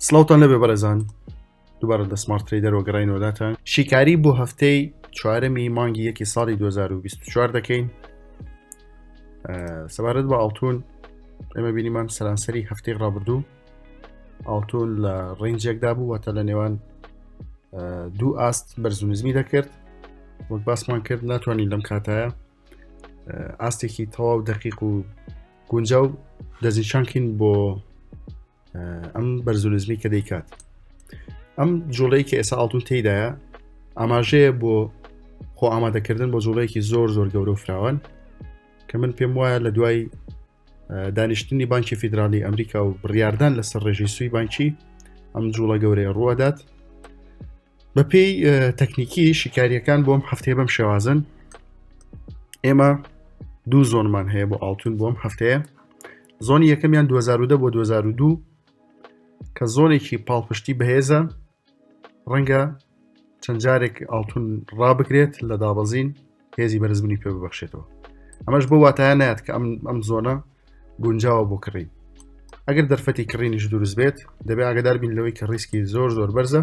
سڵاوتان لەبێ بەڕێزان دووبارە لە سمارت ترێدەر وەگەڕینەوەداتان شیکاری بۆ هەفتەی چوارەمی مانگی یەکی ساڵی 2024 دەکەین. سەبارەت بە ئاڵتون ئێمە بینیمان سەرانسەری هەفتەی ڕابردوو ئاڵتون لە ڕێنجێکدا بوو واتە لە نێوان دوو ئاست بەرزونزمی دەکرد. وەک باسمان کرد ناتوانین لەم کاتایە ئاستێکی تەواو دەقیق و گونجاو دەزیشانکەین بۆ ئەم بەرزونزمی کە دەیکات. ئەم جوڵەی کە ئێستا ئاڵتون تێیدایە ئاماژەیە بۆ خۆ ئامادەکردن بۆ جوڵەیەکی زۆر گەورە و فراوان کە من پێم وایە لە دوای دانیشتنی بانکی فیدرالی ئەمریکا و بڕیاردان لەسەر ڕێژەی سووی بانکی ئەم جوڵە گەورەیە ڕوادات. بەپێی تەکنیکی شیکاریەکان بۆم هەفتەیە بەم شێوازن ئێمە دوو زۆنمان هەیە بۆ ئاڵتون بۆم هەفتەیە. زۆنی یەکەمیان 2010 بۆ 2002 کە زۆنێکی پاڵپشتی بەهێزە، ڕەنگە چەند جارێک ئاڵتون ڕابکرێت لە دابەزین هێزی بەرزبوونی پێ ببەخشێتەوە. ئەمەش بۆ واتایە نایەت کە ئەم زۆنە گونجاوە بۆ کڕین. ئەگەر دەرفەتی کڕینیش دروست بێت دەبێت ئاگادار بین لەوەی کە ڕیسکی زۆر بەرزە،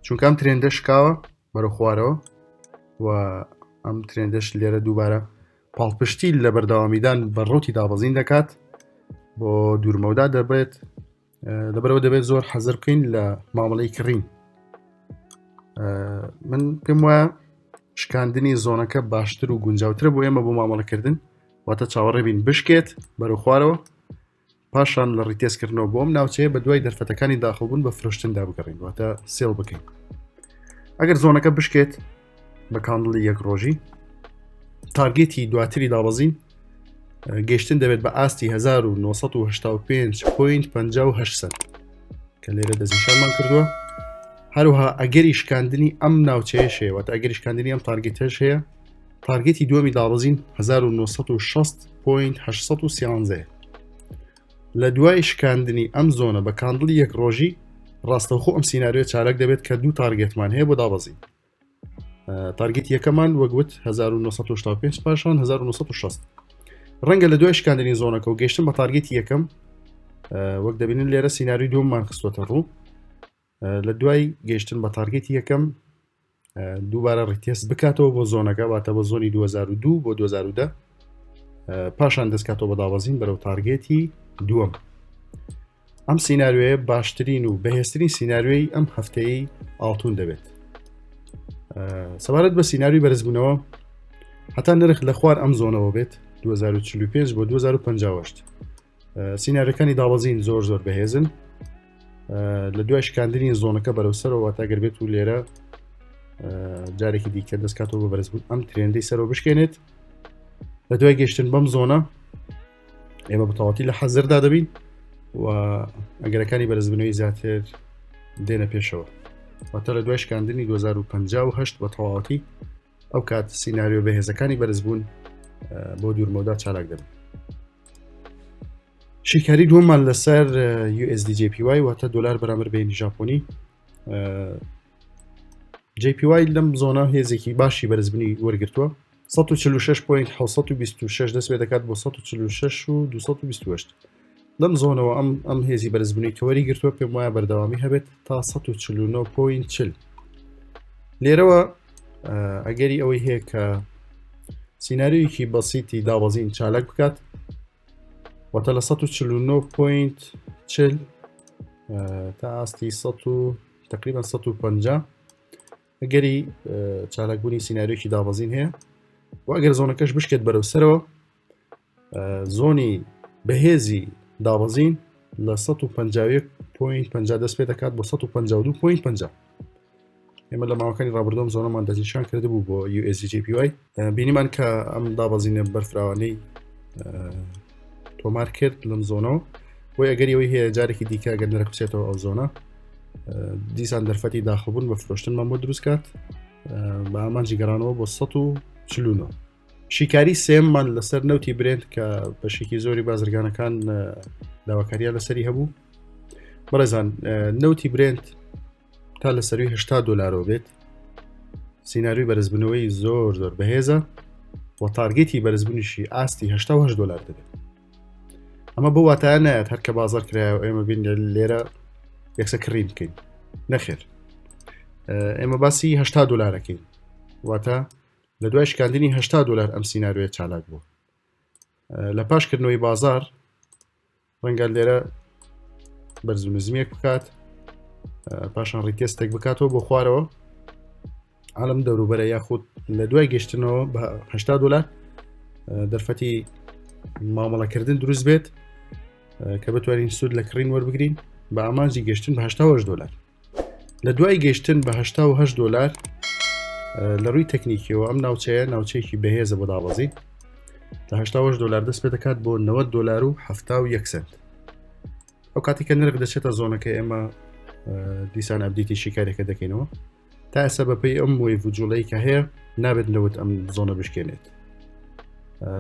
چونکە ئەم ترێندە شکاوە بەرەو خوارەوە و ئەم ترێندەش لێرە دووبارە پاڵپشتی لە بەردەوامیدان بەڕۆتی دابەزین دەکات. بۆ دوورمەودا دەبێت لەبەرەوە دەبێت زۆر حەزر بکەین لە مامەڵەی کڕین. من پێم وایە شکاندنی زۆنەکە باشتر و گونجاوترە بۆ ئێمە بۆ مامەڵەکردن، واتە چاوەڕێ بین بشکێت بەرەو خوارەوە پاشان لە ڕیتێزکردنەوە بۆ ئەم ناوچەیە بە دوای دەرفەتەکانی داخڵبوون بە فرۆشتندا بگەڕین، واتە سێڵ بکەین. ئەگەر زۆنەکە بشکێت بە کاندڵی یەک ڕۆژی تارگێتی دواتری دابەزین گەشتن دەبێت بە ئاستی 1985.58 کە لێرە دەزیشانمان کردووە. هەروها ئەگەری شکاندنی ئەم ناوچەیەش هەیە، واتە ئەگەری شکاندنی ئەم تارگێتەش هەیە، تارگێتی دووەمی دابەزین 1960.813. لە دوای شکاندنی ئەم زۆنە بە کاندڵی یەک ڕۆژی ڕاستەوخۆ ئەم سیناریۆ چارەک دەبێت کە دوو تارگێتمان هەیە بۆ دابەزین. تارگێت یەکەمان وەگوت 1985 پاشان 1960. ڕەنگە لە دوای شکاندنی زۆنەکە و گەشتن بە تارگێتی یەکەم وەک دەبینن لێرە سیناریۆی دووەممان خستوەتە ڕوو. لە دوای گەشتن بە تارگێتی یەکەم دووبارە ڕیتێست بکاتەوە بۆ زۆنەکە، واتە بۆ زۆنی 2002 بۆ 2010 پاشان دەستکاتەوە بە دابەزین بەرەو تارگێتی دووەم. ئەم سیناریۆیە باشترین و بەهێزترین سیناریۆی ئەم هەفتەیە ئاڵتون دەبێت. سەبارەت بە سیناریۆی بەرزبوونەوە هەتا نرخ لە خوار ئەم زۆنەوە بێت 2045 بۆ 2058. سیناریەکانی دابەزین زۆر بەهێزن. لە دوای شکاندنی زۆنەکە بەرەوسەرەوە تا گەربێت و لێرە جارێکی دیکە دەستکاتەوە بە بەرزبوون ئەم ترێندەی سەرەوە بشکێنێت. لە دوای گەشتن بەم زۆنە ئێمە بەتەواتی لە حەزردا دەبین و ئەگەرەکانی بەرزبوونەوەی زیاتر دێنە پێشەوە، واتە لە دوای شکاندنی 2058 بە تەواوەتی ئەو کات سیناریۆ بەهێزەکانی بەرزبوون بۆ دوورمەودا چالاک دەبن. شیکاری دووەممان لەسەر USD/JPY واتە دۆلار بەرامبەر بەینی ژاپۆنی. JPY لەم زۆنە هێزێکی باشی بەرزبوونی وەرگرتووە، 146.726 دەست پێ دەکات بۆ 146.228. لەم زۆنەوە ئەم هێزی بەرزبوونی کە وەریگرتووە پێم وایە بەردەوامی هەبێت تا 149.40. لێرەوە ئەگەری ئەوەی هەیە کە سیناریۆیەکی بەسیتی دابەزین چالاک بکات، واتە لە 149.40 تا ئاستی تقریبا 150 ئەگەری چالاکبوونی سیناریۆکی دابەزین هەیە. و ئەگەر زۆنەکەش بشکێت بەرەوسەرەوە زۆنی بەهێزی دابەزین لە 151.50 دەست پێ دەکات بۆ 152.50. ئێمە لە ماوەکانی ڕابردۆم زۆنەمان دەزیشان کردبوو بۆ USD/JPY. بینیمان کە ئەم دابەزینە بەرفراوانەی تۆمار کرد لەم زۆنەوە، بۆی ئەگەری ئەوەی هەیە جارێکی دیکە ئەگەر نەرەکوسێتەوە ئەو زۆنە دیسان دەرفەتی داخڵبوون بە فرۆشتنمان بۆ دروست کات بە ئامانجی گەڕانەوە بۆ 149. شیکاری سێممان لەسەر نەوتی برێنت کە بەشێکی زۆری بازرگانەکان داواکاریە لەسەری هەبوو. بەڕێزان نەوتی برێنت تا لە سەروی 80 دۆلارەوە بێت، سیناریۆی بەرزبوونەوەی زۆر بەهێزە و تارگێتی بەرزبوونیشی ئاستی 88 دۆلار دەبێت. ئەمە بۆ واتایە نایەت هەر کە بازار کرایەوە ئێمە بین لێرە یەکسە کڕین بکەین نەخێر ئێمە باسی 80 دلارەکەین واتە لە دوای شکاندنی 80 دلار ئەم سینناریۆیە چالاک بوو لە پاشکردنەوەی بازار ڕەنگە لێرە بەرز و نزمیەک بکات پاشان ڕیتێستێک بکاتەوە بۆ خوارەوە عالم دەوروبەرە یاخود لە دوای گەشتنەوە بە 80 دلار دەرفەتی مامەڵەکردن دروست بێت کە بتوانین سود لە کڕین وەربگرین بە ئامانجی گەشتن بە 80 دلار لە دوای گەشتن بە 88 دلار لە ڕووی تەکنیکیەوە ئەم ناوچەیە ناوچەیەکی بەهێزە بۆ داوازی لە 88 دلار دەست پێ دەکات بۆ 90 دلار و 71 سنت ئەو کاتێککە نرخ دەچێتە زۆنەکە ئێمە دیسان ئەبدیتی شیکارێکە دەکەینەوە تا ئێستا بەپەی ئەم وەی وجوڵەی کە هەیە نابێت لەوت ئەم زۆنە بشکێنێت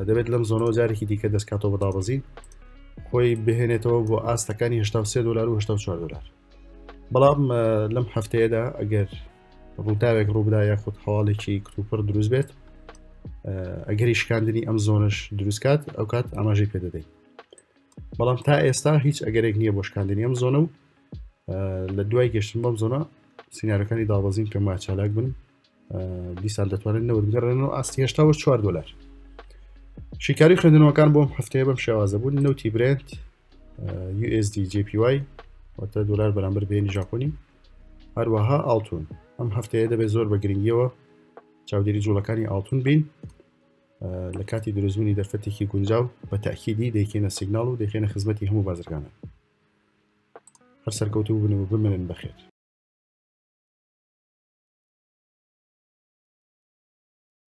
دەبێت لەم زۆنەوە جارێکی دیکە دەستکاتەوە بە دابەزین خۆی بهێنێتەوە بۆ ئاستەکانی 83 دلار و 84 دلار بەڵام لەم هەفتەیەدا ئەگەر ڕووداوێک ڕووبدا یاخود هەواڵێکی کتوپڕ دروست بێت ئەگەری شکاندنی ئەم زۆنش دروستکات ئەو کات ئاماژەی پێدەدەین بەڵام تا ئێستا هیچ ئەگەرێک نییە بۆ شکاندنی ئەم زۆنە و لە دوای گەشتن بەم زۆنە سینناریۆکانی دابەزین پێم وایە چالاک بن دیسان دەتوانن نەوت بگەڕێنەوە ئاستی 84 دلار شیکاری خوێندنەوەکان بۆم هەفتەیە بەم شێوازە بوون نەوتی برنت USD JPY واتە دلار بەرامبەر بێنی ژاپۆنی هەروەها ئاڵتون ئەم هەفتەیە دەبێت زۆر بە گرنگیەوە چاودێری جوڵەکانی ئاڵتون بین لە کاتی دروستبوونی دەرفەتێکی گونجاو بە تاکیدی دەیکێنە سیگناڵ و دەیخێنە خزمەتی هەموو بازرگانە هەر سەرکەوتوو بن و بمێنن بەخێر